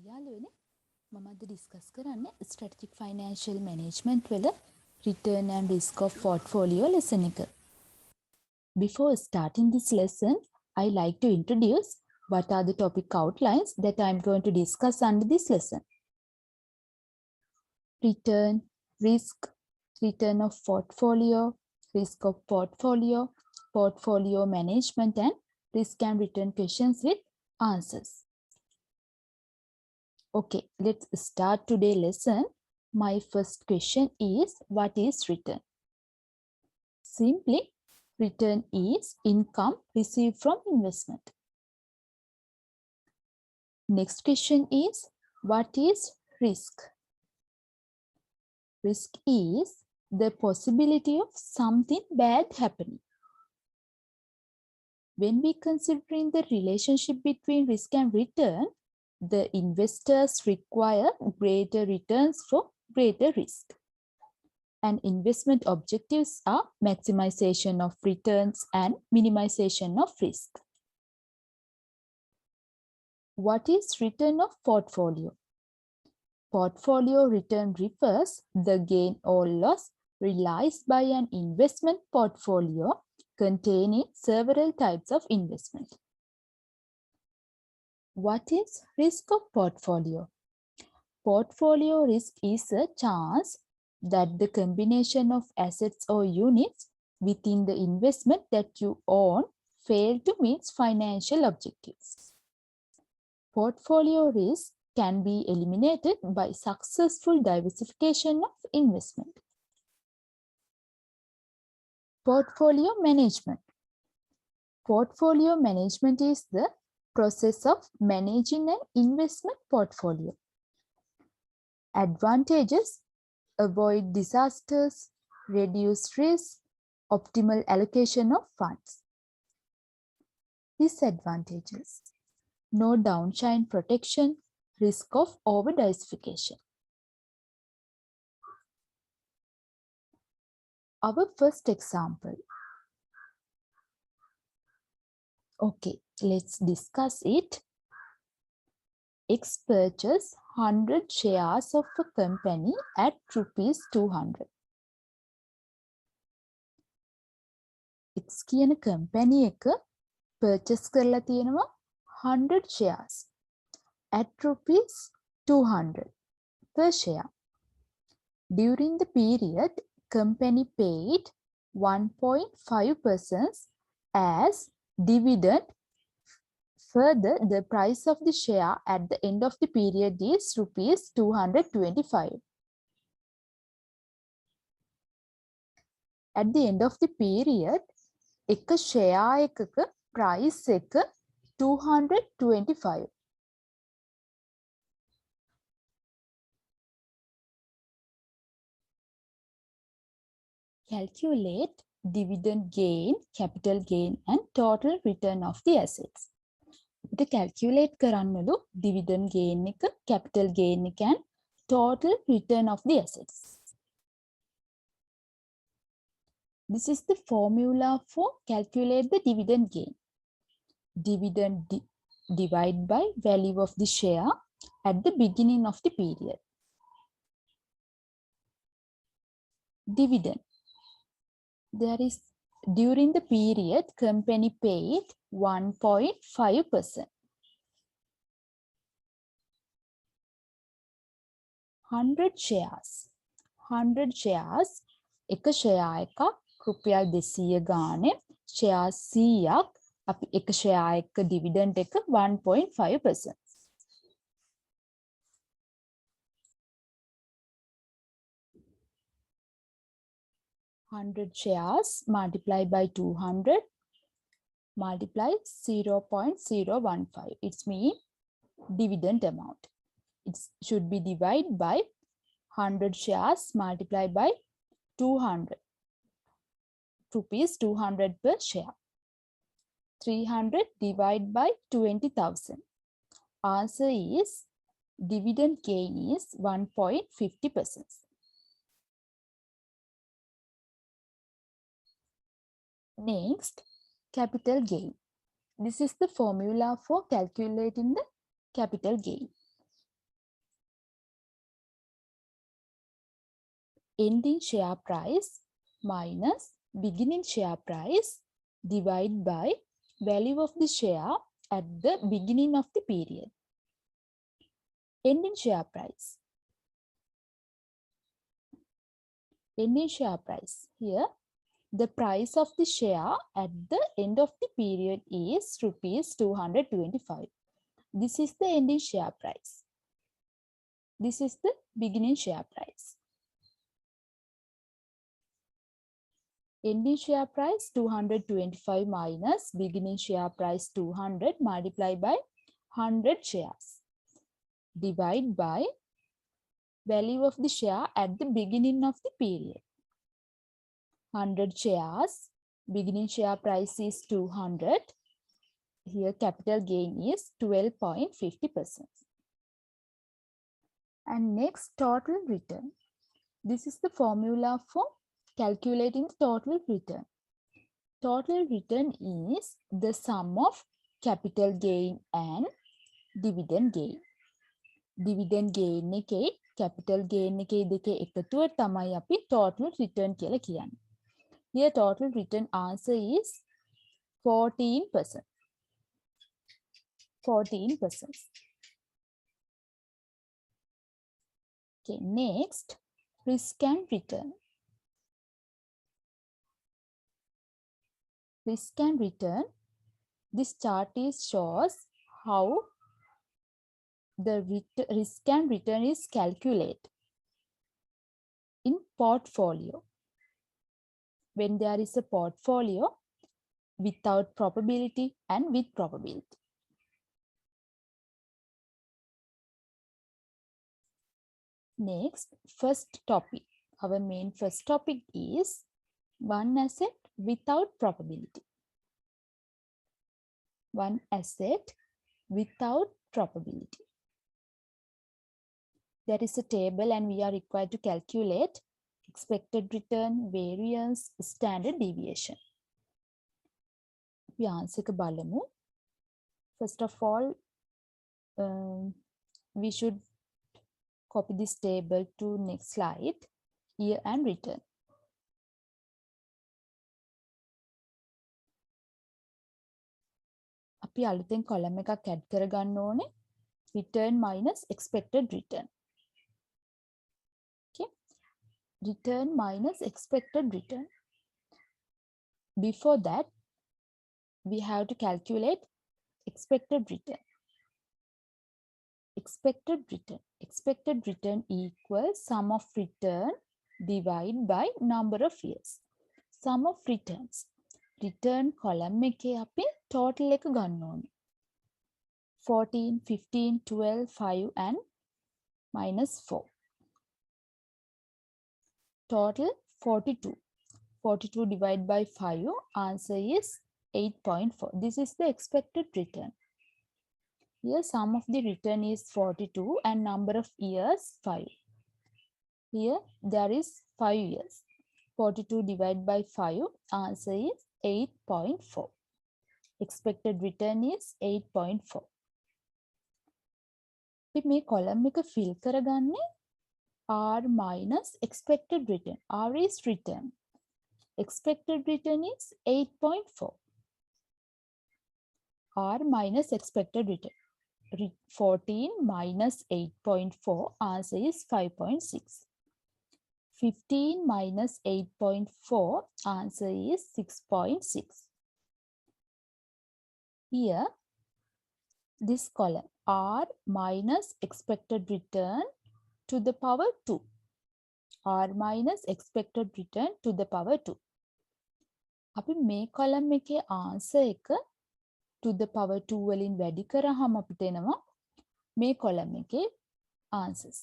යාළුවනේ මම අද ඩිස්කස් කරන්නේ strategic financial management වල return and risk of portfolio lesson එක. Before starting this lesson, I like to introduce what are the topic outlines that I am going to discuss under this lesson. Return, risk, return of portfolio, risk of portfolio, portfolio management and risk and return questions with answers. Okay, let's start today's lesson. My first question is, what is return? Simply, return is income received from investment. Next question is, what is risk? Risk is the possibility of something bad happening. When we considering the relationship between risk and return, the investors require greater returns for greater risk. And investment objectives are maximization of returns and minimization of risk. What is return of portfolio? Portfolio return refers the gain or loss realized by an investment portfolio containing several types of investment. What is risk of portfolio? Portfolio risk is a chance that the combination of assets or units within the investment that you own fail to meet financial objectives. Portfolio risk can be eliminated by successful diversification of investment. Portfolio management. Portfolio management is the process of managing an investment portfolio. Advantages: avoid disasters, reduce risk, optimal allocation of funds. Disadvantages: no downside protection, risk of over-diversification. Our first example. Okay, let's discuss it. X purchased 100 shares of a company at rupees 200. X කියන company එක purchase කරලා තියෙනවා 100 shares at rupees 200 per share. During the period, company paid 1.5% as dividend. Further, the price of the share at the end of the period is rupees 225. At the end of the period, එක share එකක price එක 225. Calculate dividend gain, capital gain and total return of the assets. The calculate කරන්නලු dividend gain එක, capital gain එක and total return of the assets. This is the formula for calculate the dividend gain. Dividend divide by value of the share at the beginning of the period. Dividend. There is during the period, company paid 1.5%. 100 shares. 100 shares. එක share එකක් රුපියල් 200 ගානේ share 100ක් අපි එක share එක dividend එක 1.5%. Hundred shares multiplied by 200 multiply 0.015. It's mean dividend amount. It should be divided by 100 shares multiplied by 200. Rupees 200 per share. 300 divided by 20,000. Answer is dividend gain is 1.50%. Next, capital gain. This is the formula for calculating the capital gain. ending share price minus beginning share price divided by value of the share at the beginning of the period. Ending share price. Ending share price. Here, the price of the share at the end of the period is rupees 225. This is the ending share price. This is the beginning share price. Ending share price 225 minus beginning share price 200 multiplied by 100 shares. Divide by value of the share at the beginning of the period. 100 shares, beginning share price is 200. Here capital gain is 12.50%. And next, total return. This is the formula for calculating the total return. Total return is the sum of capital gain and dividend gain. Dividend gain එකේ capital gain එකේ දෙකේ එකතුව තමයි අපි total return කියලා කියන්නේ. Here total return answer is 14%. 14%. Okay, next, risk and return. Risk and return. This chart shows how the risk and return is calculated in portfolio. When there is a portfolio without probability and with probability. Next, first topic. Our main first topic is one asset without probability. One asset without probability. There is a table and we are required to calculate expected return, variance, standard deviation. We answer එක බලමු. First of all, we should copy this table to next slide, year and return. අපි අලුතෙන් column එකක් add කරගන්න ඕනේ. Return minus expected return. Okay. Return minus expected return. Before that, we have to calculate expected return. Expected return. Expected return equals sum of return divided by number of years. Sum of returns. Return column එකේ අපි total එක ගන්න ඕනේ. 14, 15, 12, 5 and minus 4. Total 42. 42 divided by 5, answer is 8.4. This is the expected return. Here sum of the return is 42 and number of years 5. Here there is 5 years. 42 divided by 5, answer is 8.4. Expected return is 8.4. මේ column එක fill කරගන්නේ R minus expected return. R is return. Expected return is 8.4. R minus expected return. 14 minus 8.4, answer is 5.6. 15 minus 8.4, answer is 6.6. Here, this column, R minus expected return to the power 2. R minus expected return to the power 2. අපි මේ column එකේ answer එක to the power 2 වලින් වැඩි කරාම අපිට එනවා මේ column එකේ answers.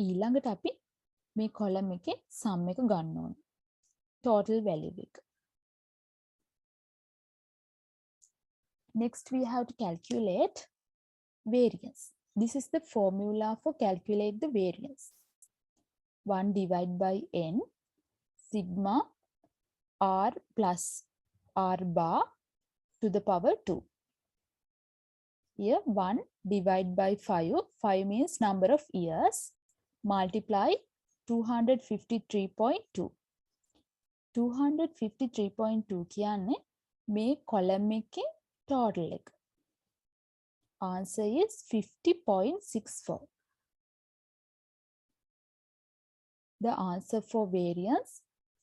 ඊළඟට අපි මේ column එකේ sum එක ගන්න ඕනේ. Total value එක. Next we have to calculate variance. This is the formula for calculate the variance. 1 divided by n sigma r plus r bar to the power 2. Here 1 divided by 5. 5 means number of years. multiply 253.2. 253.2 කියන්නේ මේ column එකේ total එක. Answer is 50.64. The answer for variance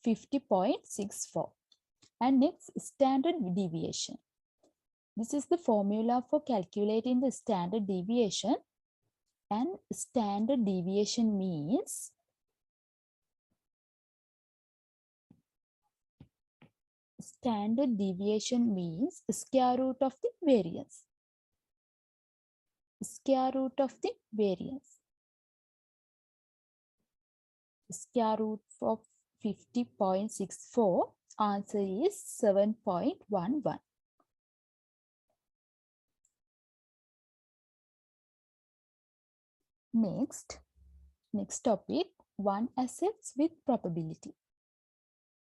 50.64. And next, standard deviation. This is the formula for calculating the standard deviation. And standard deviation means square root of the variance. Square root of the variance. Square root of 50.64. Answer is 7.11. Next topic, one assets with probability.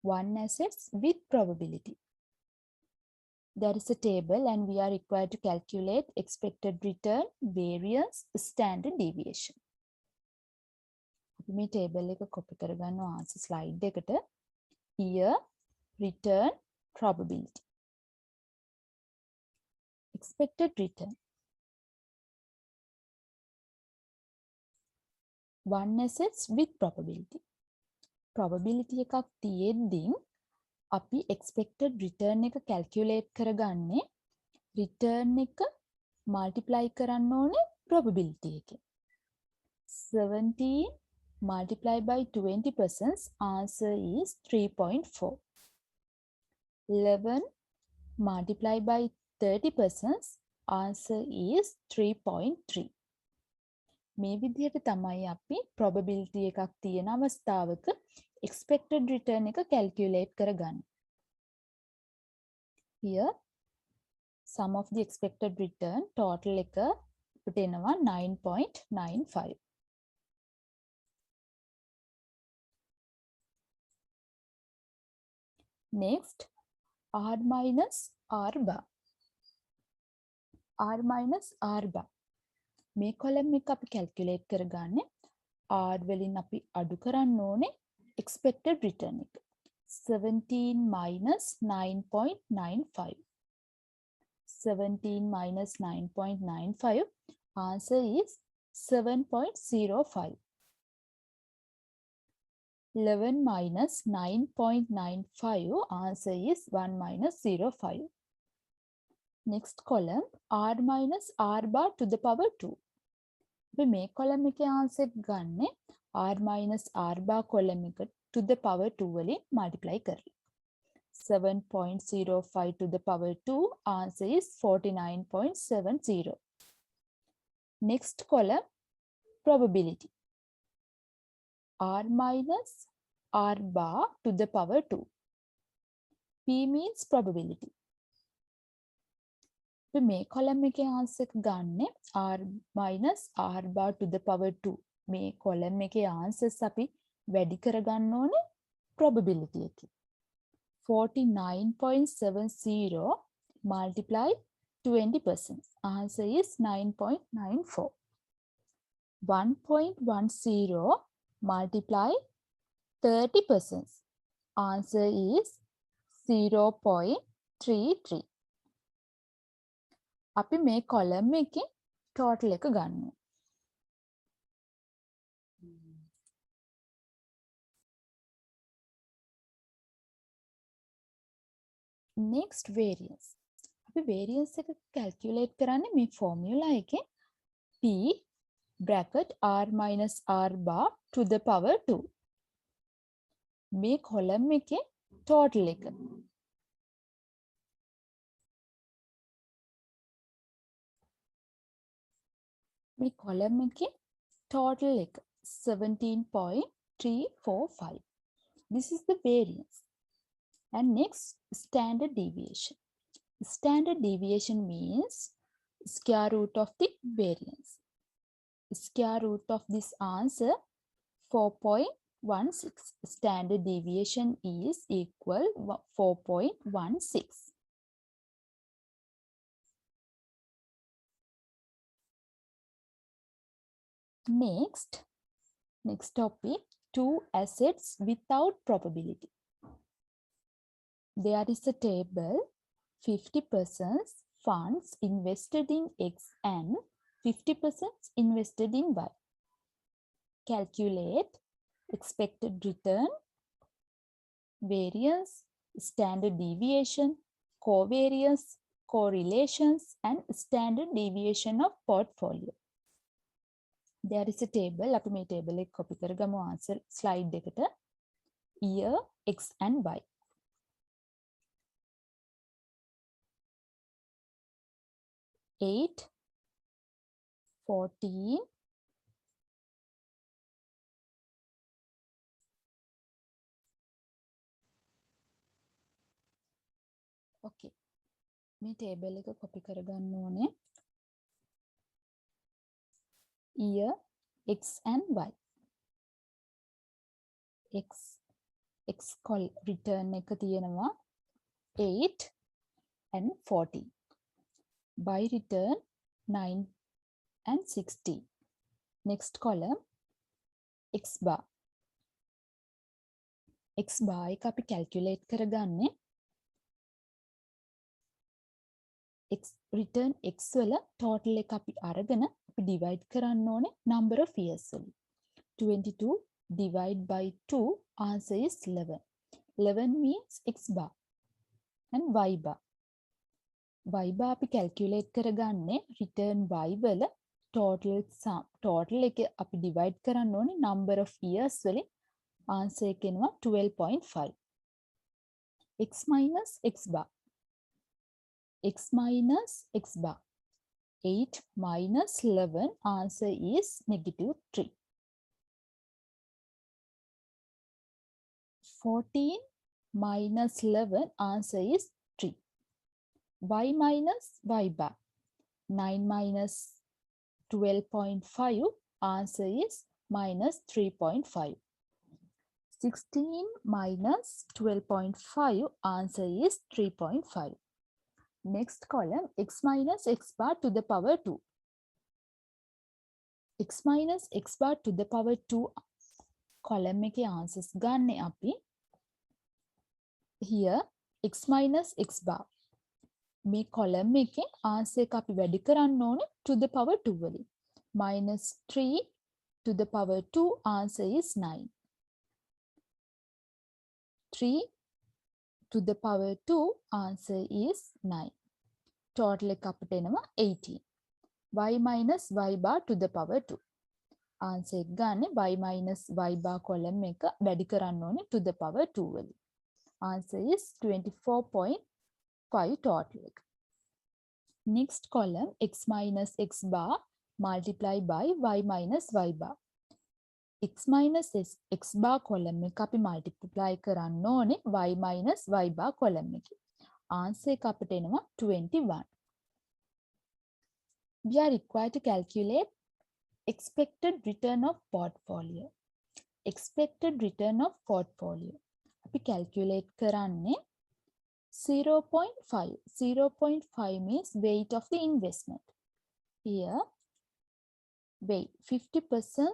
One assets with probability. There is a table and we are required to calculate expected return, variance, standard deviation. මේ table එක copy කරගන්න answer slide එකට. Year, return, probability. Expected return. One assets with probability. Probability එකක් තියෙද්දී අපි expected return එක calculate කරගන්නේ return එක multiply කරන්න ඕනේ probability එකෙන්. 17 multiplied by 20%, answer is 3.4. 11 multiplied by 30%, answer is 3.3. මේ විදිහට තමයි අපි probability එකක් තියෙන අවස්ථාවක expected return එක calculate කරගන්න. Here sum of the expected return total එක අපිට එනවා 9.95. Next, R minus R bar. R minus R bar. මේ column එක අපි calculate කරගන්නේ R වලින් අපි අඩු කරන්න ඕනේ expected return එක. 17 minus 9.95. 17 minus 9.95. Answer is 7.05. 11 minus 9.95. Answer is 1 minus 0.5. Next column, R minus R bar to the power 2. We make column එකේ answer ගන්නේ R minus R bar column එක to the power 2 වලින් multiply කරලා. 7.05 to the power 2, answer is 49.70. Next column, probability. R minus R bar to the power 2. P means probability. මේ column එකේ answer එක ගන්නේ R minus R bar to the power 2. මේ column එකේ answers අපි වැඩි කරගන්න ඕනේ probability එකේ. 49.70 multiply 20%. Answer is 9.94. 1.10 multiply 30%. Answer is 0.33. අපි මේ column එකේ total එක ගන්නවා. Next, variance. අපි variance එක calculate කරන්නේ මේ formula එකේ P bracket R minus R bar to the power 2. මේ column එකේ total එක. මේ column එකේ total එක 17.345. This is the variance. And next, standard deviation. Standard deviation means square root of the variance. Square root of this answer 4.16. Standard deviation is equal 4.16. Next, Next topic, two assets without probability. There is a table 50% funds invested in X and 50% invested in Y. Calculate expected return, variance, standard deviation, covariance, correlations, and standard deviation of portfolio. There is a table. අපි මේ table එක copy කරගමු answer slide එකට. Year X and Y. Eight, 14, okay. මේ table එක copy කරගන්න ඕනේ. Year X and Y. X call return එක තියෙනවා 8 and 14. Y return 9 and 16. Next column X bar. X bar එක අපි calculate කරගන්නේ X return X වල total එක අපි අරගෙන අපි divide කරන්න ඕනේ number of years වලින්. 22 divide by 2 answer is 11. 11 means X bar and Y bar. Y bar අපි calculate කරගන්නේ return Y වල total sum. Total එක අපි divide කරන්න ඕනේ number of years වලින් answer එක එනවා 12.5. X minus X bar. X minus X bar. 8 minus 11 answer is -3. 14 minus 11 answer is 3. Y minus Y bar. 9 minus 12.5 answer is minus 3.5. 16 minus 12.5 answer is 3.5. Next column X minus X bar to the power 2. X minus X bar to the power 2 column එකේ answers ගන්න අපි. Here X minus X bar. මේ column එකේ answer එක අපි වැඩි කරන්න ඕනේ to the power 2 වලින්. Minus 3 to the power 2 answer is 9. 3 to the power 2 answer is 9. Total එක අපිට එනවා 18. Y minus Y bar to the power 2. Answer එක ගන්න Y minus Y bar column එක වැඩි කරන්න ඕනේ to the power 2 වලින්. Answer is 24.5 total එක. Next column X minus X bar multiply by Y minus Y bar. X minus X bar column එක අපි multiply කරන්න ඕනේ Y minus Y bar column එක. Answer එක අපිට එනවා 21. We are required to calculate expected return of portfolio. Expected return of portfolio. අපි calculate කරන්නේ 0.5. 0.5 means weight of the investment. Here, weight 50%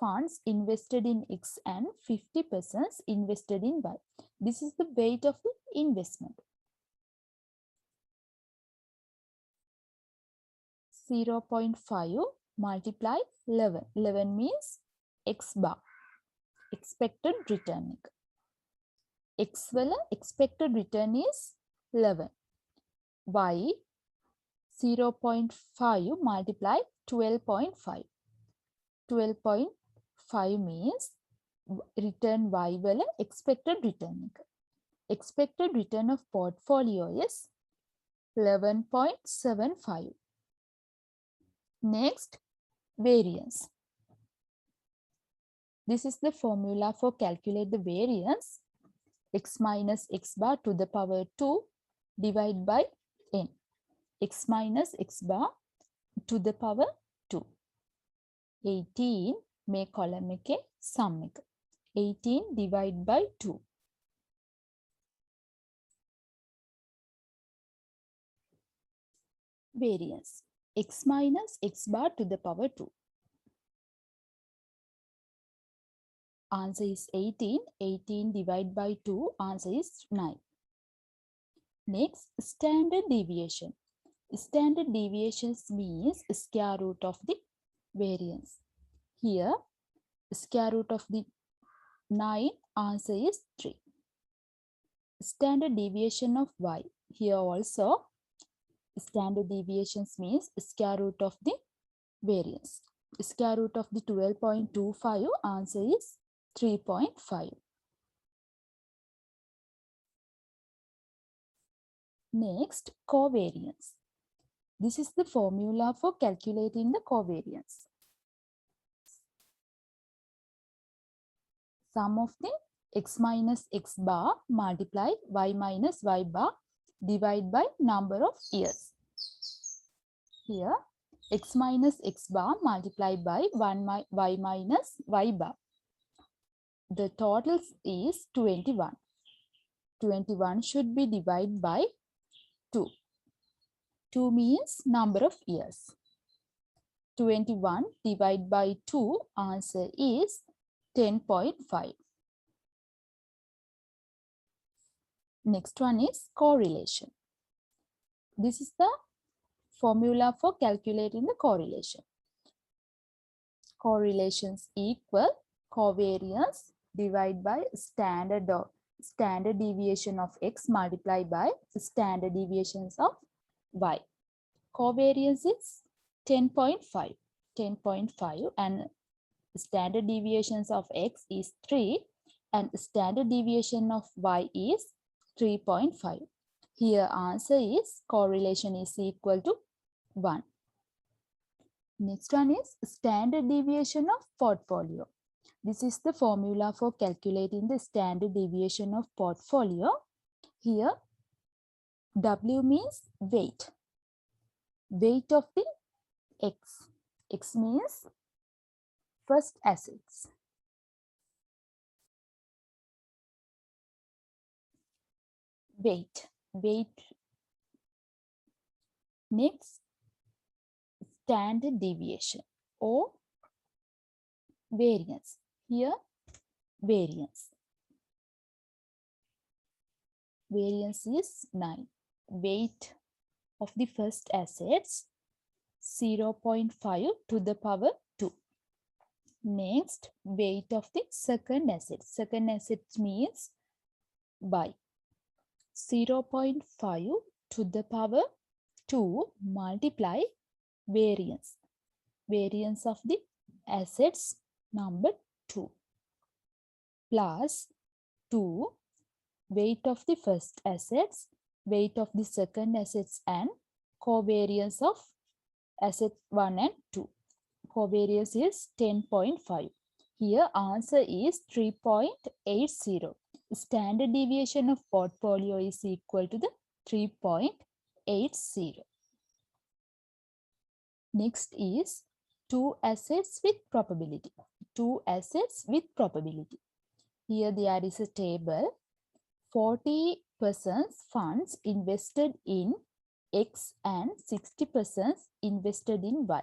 funds invested in X and 50% invested in Y. This is the weight of the investment. 0.5 multiply 11. 11 means X bar. Expected return. X wala expected return is 11. Y 0.5 multiply 12.5. 12.5 means return Y wala expected return. Expected return of portfolio is 11.75. Next, variance. This is the formula for calculate the variance. X minus X bar to the power 2 divided by n. X minus X bar to the power 2. 18 මේ column එකේ sum එක. 18 divided by 2. Variance. X minus X bar to the power 2. Answer is 18. 18 divided by 2. Answer is 9. Next, standard deviation. Standard deviations means square root of the variance. Here, square root of the 9, answer is 3. Standard deviation of y. Here also, standard deviations means square root of the variance. Square root of the 12.25, answer is 3.5. Next, covariance. This is the formula for calculating the covariance. Sum of the x minus x bar multiply y minus y bar divided by number of years. Here, x minus x bar multiplied by y minus y bar. The total is 21. 21 should be divided by 2. 2 means number of years. 21 divided by 2, answer is 10.5. Next one is correlation. This is the formula for calculating the correlation. Correlations equal covariance divided by standard deviation of x multiplied by standard deviations of y. Covariance is 10.5. 10.5 and standard deviations of x is 3 and standard deviation of y is 3.5. Here answer is correlation is equal to 1. Next one is standard deviation of portfolio. This is the formula for calculating the standard deviation of portfolio. Here W means weight. Weight of the X. X means first assets. Weight. Next, standard deviation or variance. Here, variance. Variance is 9. Weight of the first assets 0.5 to the power 2. Next, weight of the second asset. Second asset means y. 0.5 to the power 2 multiply variance. Variance of the assets number 2 plus 2 weight of the first assets, weight of the second assets and covariance of asset 1 and 2. Covariance is 10.5. Here answer is 3.80. Standard deviation of portfolio is equal to the 3.80. Next is 2 assets with probability. 2 assets with probability. Here there is a table. 40% funds invested in X and 60% invested in Y.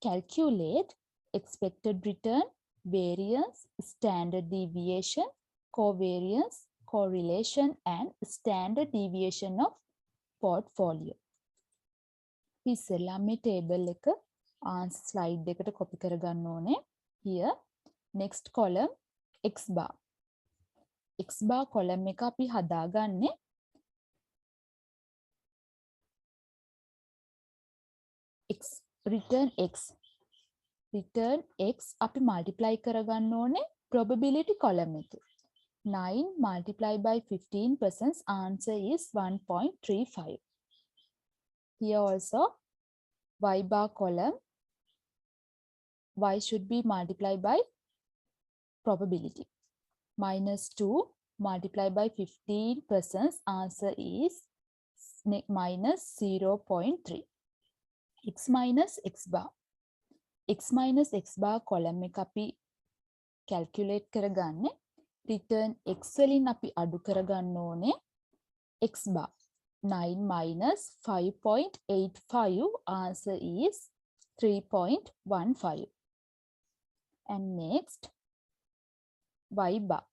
Calculate expected return, variance, standard deviation, covariance, correlation and standard deviation of portfolio. ඉස්සෙල්ලා මේ table එක answer slide එකට copy කරගන්න ඕනේ. Here next column X bar. X bar column එක අපි හදාගන්නේ X return X. Return X අපි multiply කරගන්න ඕනේ probability column එක. 9 multiplied by 15%, answer is 1.35. Here also Y bar column, Y should be multiplied by probability. Minus 2 multiplied by 15%, answer is minus 0.3. X minus X bar. X minus X bar column එක අපි calculate කරගන්නේ return X වලින් අපි අඩු කරගන්න ඕනේ X bar. 9 minus 5.85, answer is 3.15. And next y bar.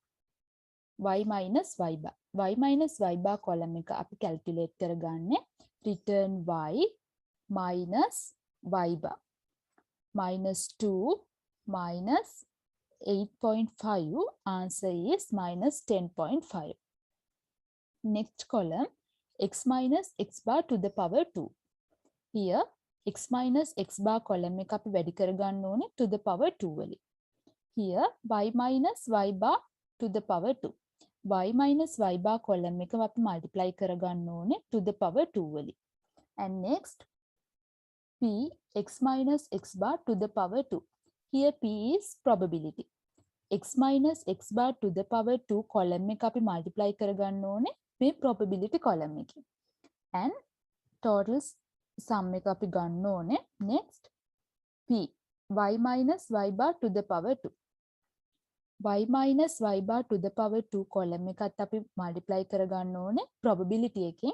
y minus y bar. y minus y bar column එක අපි calculate කරගන්නේ return y minus y bar. minus 2 minus 8.5. Answer is minus 10.5. Next column, x minus x bar to the power 2. Here, x minus x bar column එක අපි වැඩි කරගන්න ඕනේ to the power 2 වලින්. Here, y minus y bar to the power 2. y minus y bar column එක අපි multiply කරගන්න ඕනේ to the power 2 වලින්. And next, p x minus x bar to the power 2. Here p is probability. x minus x bar to the power 2 column එක අපි multiply කරගන්න ඕනේ මේ probability column එකකින්. And total sum එක අපි ගන්න ඕනේ. Next, p y minus y bar to the power 2. y minus y bar to the power 2 column එකත් අපි multiply කරගන්න ඕනේ probability එකෙන්.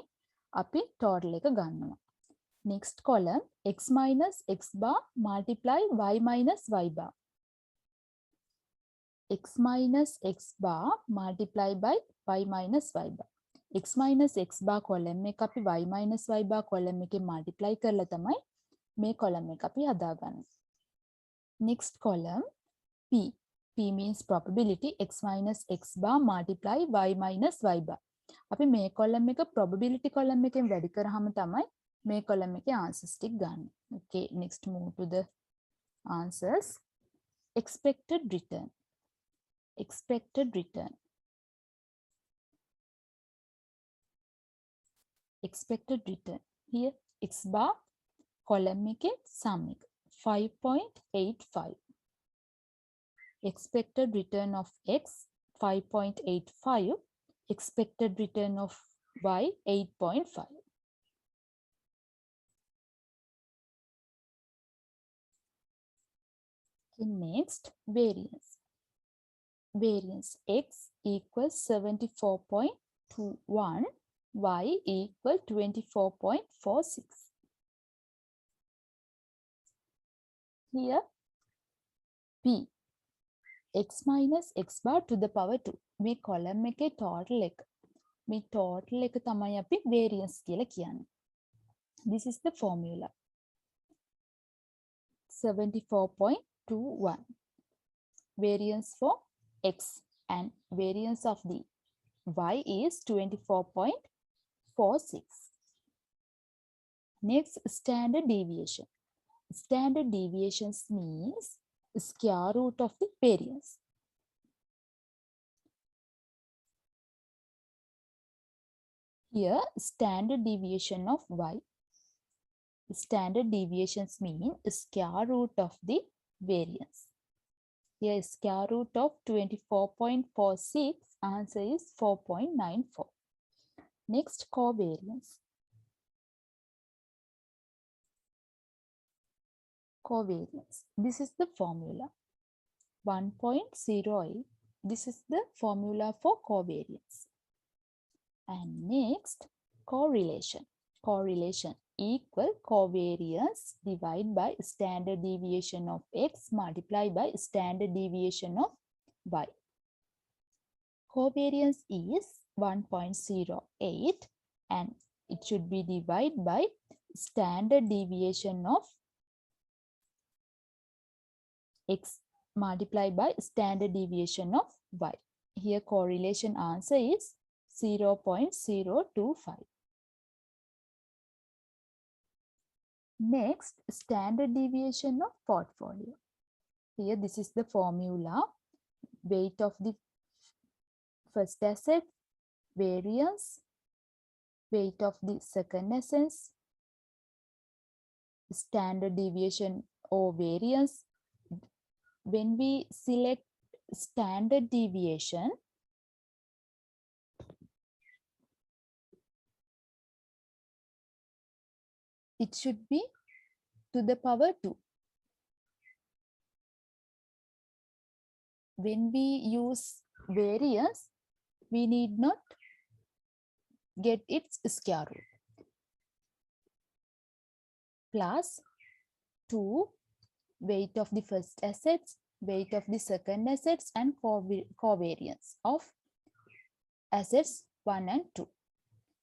අපි total එක ගන්නවා. Next column, x minus x bar multiply y minus y bar. x minus x bar multiply by y minus y bar. x minus x bar column එක අපි y minus y bar column එකෙන් multiply කරලා තමයි මේ column එක අපි හදාගන්නේ. Next column, p. p means probability. x minus x bar multiply y minus y bar. අපි මේ column එක probability column එකෙන් වැඩි කරාම තමයි මේ column එකේ answers ටික ගන්න. Okay, next move to the answers. Expected return. Expected return. Expected return. Here x bar column එකේ sum එක 5.85. Expected return of x 5.85. Expected return of y 8.5. Next, variance. Variance x equals 74.21, y equal 24.46. Here, p x minus x bar to the power 2. මේ column එකේ total එක. මේ total එක තමයි අපි variance කියලා කියන්නේ. This is the formula. 74.21. Variance for x and variance of the y is 24.46. Next, standard deviation. Standard deviations means square root of the variance. Here, standard deviation of y. Standard deviations mean square root of the variance. Here, square root of 24.46, answer is 4.94. Next, covariance. Covariance. This is the formula. 1.08. This is the formula for covariance. And next, correlation. Correlation equal covariance divided by standard deviation of x multiplied by standard deviation of y. Covariance is 1.08 and it should be divided by standard deviation of x multiplied by standard deviation of y. Here correlation answer is 0.025. Next, standard deviation of portfolio. Here this is the formula. Weight of the first asset, variance, weight of the second asset, standard deviation or variance. When we select standard deviation, it should be to the power 2. When we use variance, we need not get its square root. Plus 2 weight of the first assets weight of the second assets and covariance of assets 1 and 2.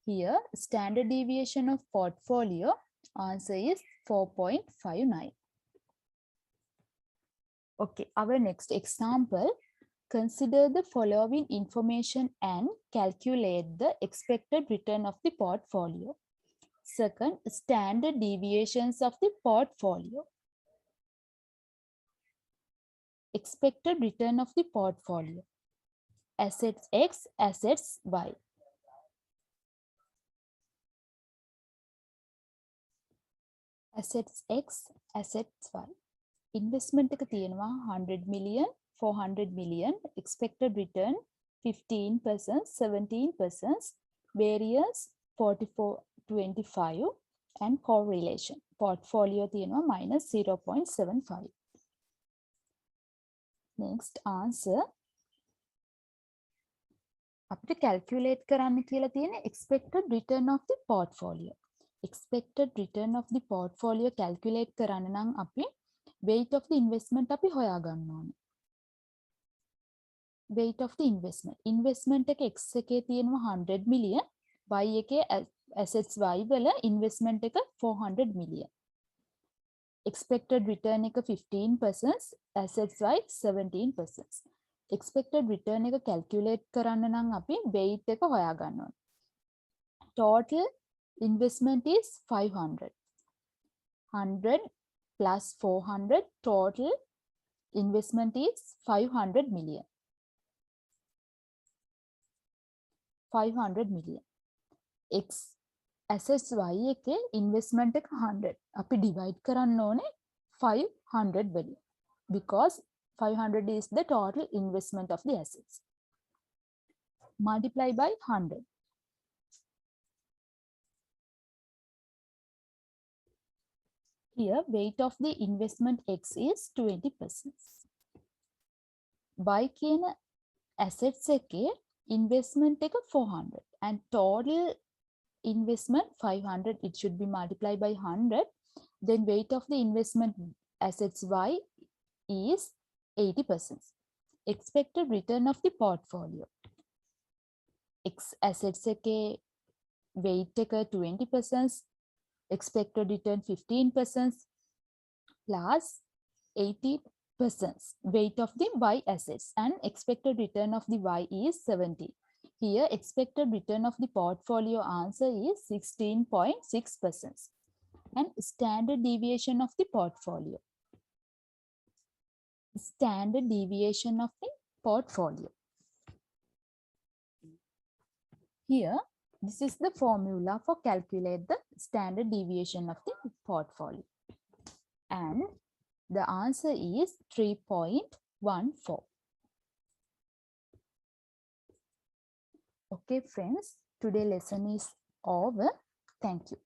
Here, standard deviation of portfolio answer is 4.59. Okay, our next example. Consider the following information and calculate the expected return of the portfolio. Second, standard deviations of the portfolio. Expected return of the portfolio. Assets X, assets Y. Assets X, assets Y. Investment එක තියෙනවා 100 million, 400 million, expected return 15%, 17%, variance 44.25 and correlation. Portfolio තියෙනවා minus 0.75. Next answer. අපිට calculate කරන්න කියලා තියෙන expected return of the portfolio. Expected return of the portfolio calculate කරන්න නම් අපි weight of the investment අපි හොයා ගන්න ඕනේ. Weight of the investment. Investment එක X එකේ තියෙනවා 100 million, Y එකේ assets Y වල investment එක 400 million. Expected return එක 15%, assets Y 17%. Expected return එක calculate කරන්න නම් අපි weight එක හොයා ගන්න ඕනේ. Total investment is 500. 100 plus 400, total investment is 500 million. 500 million. X assets Y එකේ investment එක 100. අපි divide කරන්න ඕනේ 500 වලින්. Because 500 is the total investment of the assets. Multiply by 100. Here, weight of the investment X is 20%. Y කියන assets එකේ investment එක 400 and total investment 500. It should be multiplied by 100. Then weight of the investment assets Y is 80%. Expected return of the portfolio. X assets එකේ weight එක 20%. Expected return 15% plus 80% weight of the Y assets, and expected return of the Y is 70. Here expected return of the portfolio answer is 16.6% and standard deviation of the portfolio. Standard deviation of the portfolio. Here, this is the formula for calculate the standard deviation of the portfolio. And the answer is 3.14. Okay, friends, today's lesson is over. Thank you.